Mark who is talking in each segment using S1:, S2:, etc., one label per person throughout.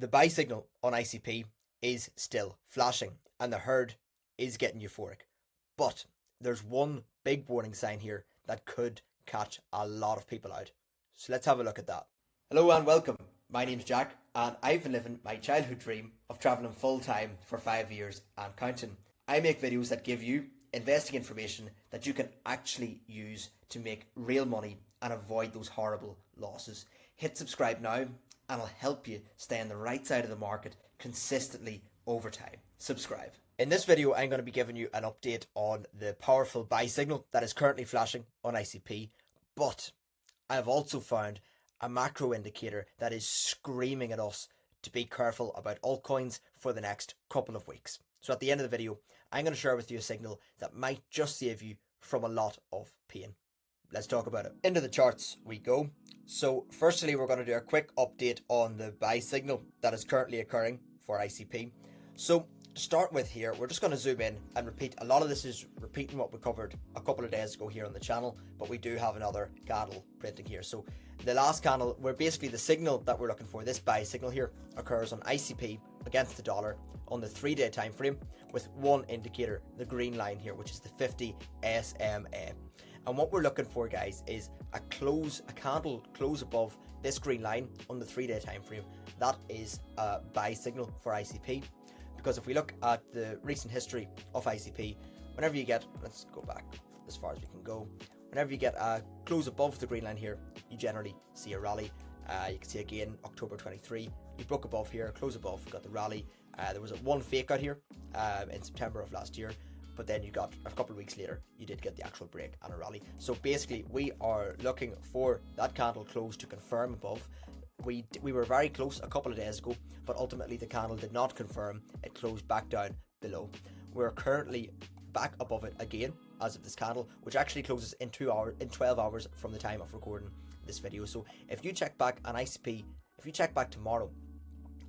S1: The buy signal on ICP is still flashing and the herd is getting euphoric. But there's one big warning sign here that could catch a lot of people out. So let's have a look at that. Hello and welcome. My name's Jack and I've been living my childhood dream of travelling full time for 5 years and counting. I make videos that give you investing information that you can actually use to make real money and avoid those horrible losses. Hit subscribe now and I'll help you stay on the right side of the market consistently over time. Subscribe. In this video, I'm going to be giving you an update on the powerful buy signal that is currently flashing on ICP, but I've also found a macro indicator that is screaming at us to be careful about altcoins for the next couple of weeks. So at the end of the video, I'm going to share with you a signal that might just save you from a lot of pain. Let's talk about it. Into the charts we go. So firstly, we're going to do a quick update on the buy signal that is currently occurring for ICP. So to start with here, we're just going to zoom in and repeat. A lot of this is repeating what we covered a couple of days ago here on the channel, but we do have another candle printing here. So the last candle, where basically the signal that we're looking for, this buy signal here, occurs on ICP against the dollar on the 3-day time frame with one indicator, the green line here, which is the 50 SMA. And what we're looking for, guys, is a candle close above this green line on the 3-day time frame. That is a buy signal for ICP. Because if we look at the recent history of ICP, whenever you get, let's go back as far as we can go, whenever you get a close above the green line here, you generally see a rally. You can see again October 23, you broke above here, close above, got the rally. There was one fake out here in September of last year, but then you got a couple of weeks later, you did get the actual break and a rally. So basically, we are looking for that candle close to confirm above. We were very close a couple of days ago, but ultimately the candle did not confirm. It closed back down below. We're currently back above it again as of this candle, which actually closes in 12 hours from the time of recording this video. So if you check back on ICP, if you check back tomorrow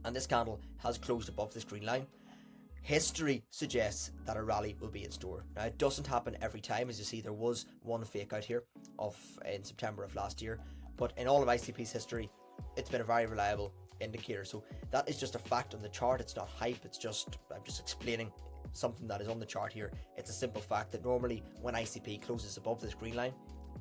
S1: and this candle has closed above this green line, history suggests that a rally will be in store. Now, it doesn't happen every time. As you see, there was one fake out here in September of last year, but in all of ICP's history, it's been a very reliable indicator. So that is just a fact on the chart. It's not hype. I'm just explaining something that is on the chart here. It's a simple fact that normally when ICP closes above this green line,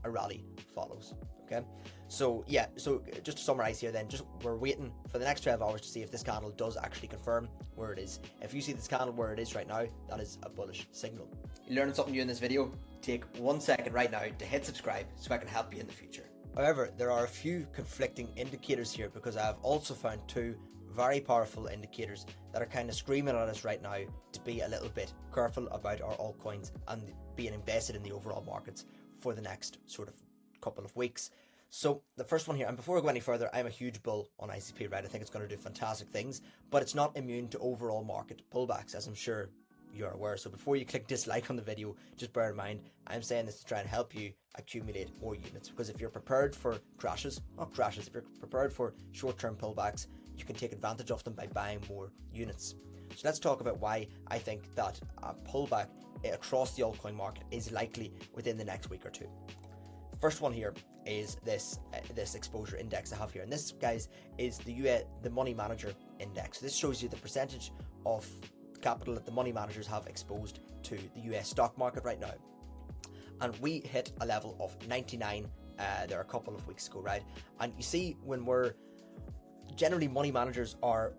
S1: a rally follows. Okay, so yeah, so just to summarize here then, we're waiting for the next 12 hours to see if this candle does actually confirm where it is. If you see this candle where it is right now, that is a bullish signal. You learned something new in this video? Take 1 second right now to hit subscribe so I can help you in the future. However, there are a few conflicting indicators here because I have also found two very powerful indicators that are kind of screaming at us right now to be a little bit careful about our altcoins and being invested in the overall markets for the next sort of couple of weeks. So the first one here, and before I go any further, I'm a huge bull on ICP, right? I think it's going to do fantastic things, but it's not immune to overall market pullbacks, as I'm sure you're aware. So before you click dislike on the video, just bear in mind, I'm saying this to try and help you accumulate more units, because if you're prepared for crashes, if you're prepared for short-term pullbacks, you can take advantage of them by buying more units. So let's talk about why I think that a pullback across the altcoin market is likely within the next week or two. First one here is this exposure index I have here, and this, guys, is the money manager index. This shows you the percentage of capital that the money managers have exposed to the US stock market right now, and we hit a level of 99 there a couple of weeks ago, right? And you see, when we're generally, money managers are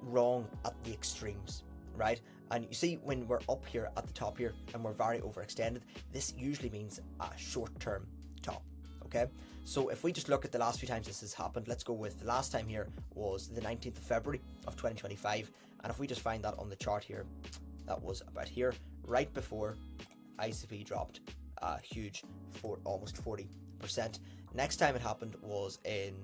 S1: wrong at the extremes, right? And you see, when we're up here at the top here and we're very overextended, this usually means a short-term top. Okay, so if we just look at the last few times this has happened, let's go with the last time here was the 19th of February of 2025, and if we just find that on the chart here, that was about here, right before ICP dropped a huge almost 40%. Next time it happened was in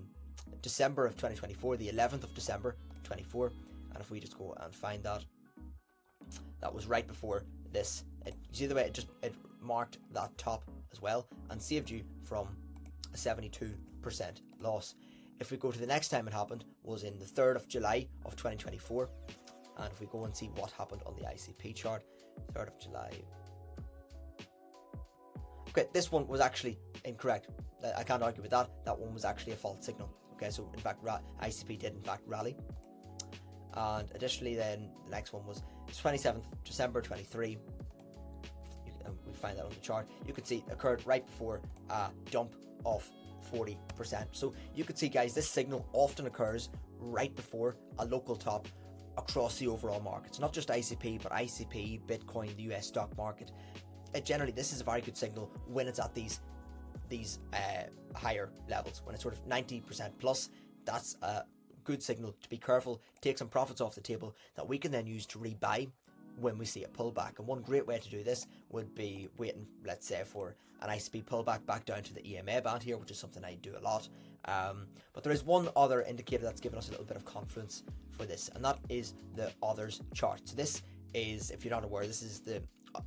S1: December of 2024, the 11th of December 24, and if we just go and find that, that was right before this. You see the way it marked that top as well and saved you from a 72% loss. If we go to the next time it happened was in the 3rd of July of 2024, and if we go and see what happened on the ICP chart, 3rd of July. Okay, this one was actually incorrect. I can't argue with that. That one was actually a false signal. Okay, so in fact ICP did in fact rally. And additionally then the next one was 27th December 23. We find that on the chart. You could see it occurred right before a dump of 40%. So you could see, guys, this signal often occurs right before a local top across the overall markets, not just ICP, but ICP, Bitcoin, the US stock market. Generally, this is a very good signal when it's at these higher levels, when it's sort of 90% plus. That's a good signal to be careful, take some profits off the table that we can then use to rebuy when we see a pullback. And one great way to do this would be waiting, let's say, for an ICP pullback back down to the EMA band here, which is something I do a lot. But there is one other indicator that's given us a little bit of confidence for this, and that is the others chart. So this is, if you're not aware, this is the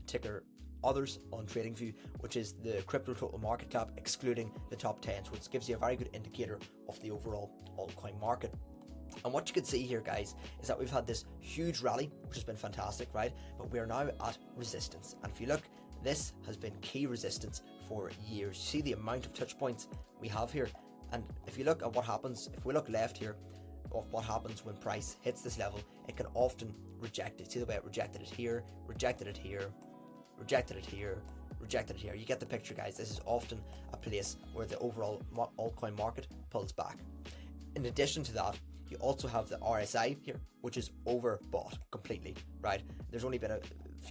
S1: ticker others on TradingView, which is the crypto total market cap excluding the top 10. So it gives you a very good indicator of the overall altcoin market. And what you can see here, guys, is that we've had this huge rally, which has been fantastic, right? But we're now at resistance. And if you look, this has been key resistance for years. You see the amount of touch points we have here. And if you look at what happens, if we look left here, of what happens when price hits this level, it can often reject it. See the way it rejected it here, rejected it here, rejected it here, rejected it here. You get the picture, guys. This is often a place where the overall altcoin market pulls back. In addition to that, you also have the RSI here, which is overbought completely, right? There's only been a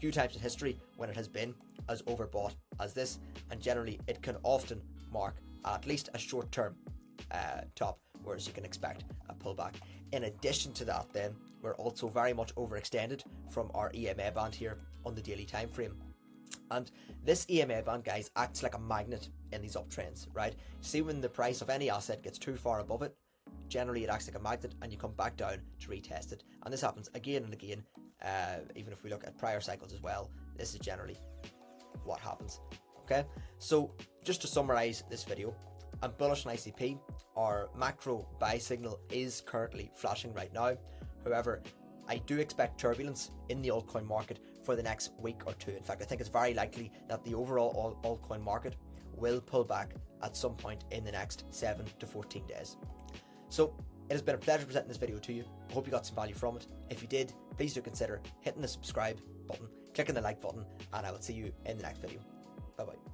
S1: few times in history when it has been as overbought as this, and generally it can often mark at least a short-term top, whereas you can expect a pullback. In addition to that, then, we're also very much overextended from our EMA band here on the daily time frame. And this EMA band, guys, acts like a magnet in these uptrends, right? See, when the price of any asset gets too far above it, generally it acts like a magnet and you come back down to retest it. And this happens again and again, even if we look at prior cycles as well. This is generally what happens. Okay, so just to summarize this video, I'm bullish on ICP. Our macro buy signal is currently flashing right now. However, I do expect turbulence in the altcoin market for the next week or two. In fact, I think it's very likely that the overall altcoin market will pull back at some point in the next 7 to 14 days. So it has been a pleasure presenting this video to you. I hope you got some value from it. If you did, please do consider hitting the subscribe button, clicking the like button, and I will see you in the next video. Bye bye.